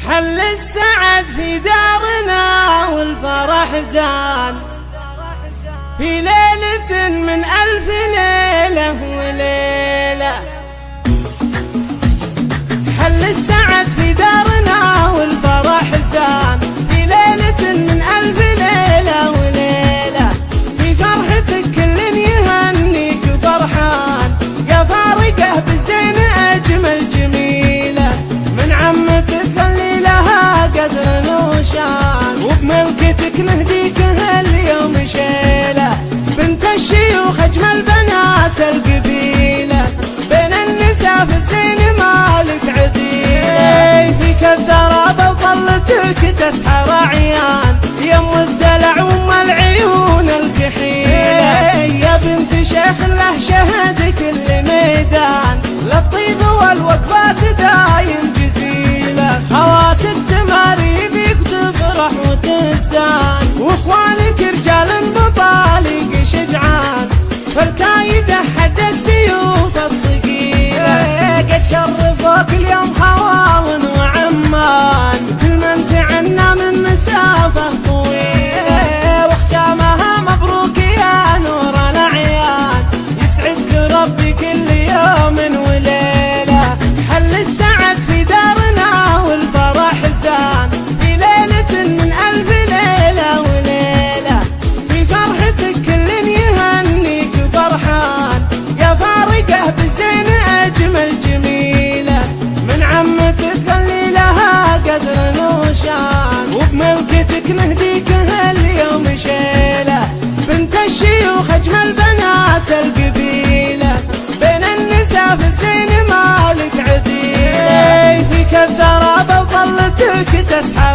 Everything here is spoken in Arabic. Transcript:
حل السعد في دارنا والفرح زان في ليلة من 1000 ليلة وليلة. حل السعد في دارنا والفرح زان في ليلة من 1000 ليلة وليلة. في فرحتك كل يهنيك فرحان يا فارقه بالزين أجمل جميلة. من عمتك اللي لها قدر وشان وبملكتك نهديك هاليوم شيلة. بنت الشيوخ أجمل بنات القبيلة بين النساء في الزين مالك عديلة. فيك الدرابة وظلتك تسحر عيان يم الدلع وام العيون الكحيلة. يا بنت شيخ له شهد كل ميدان للطيب والوقفات دايم جزيلة. خواتك تماري بيك تفرح وتزدان واخوانك رجال بطالق شجعان فالكايدة حد السيوف الصقيلة. قد شرفوك اليوم خواون وعمان كل من تعنى من مسافة طويلة. واختامها مبروك يا نور الأعيان يسعدك ربي كل يوم وليلة. حل السعد في دارنا والفرح زان في ليلة من 1000 ليلة وليلة. في فرحتك كل يهنيك فرحان يا فارقه بالزين أجمل جميلة. من عمتك اللي لها قدر وشان وبملكتك نهديك هاليوم شيلة. بنت الشيوخ أجمل بنات القبيلة بين النساء في الزين مالك عديلة. فيك الدرابة وظلتك تسحر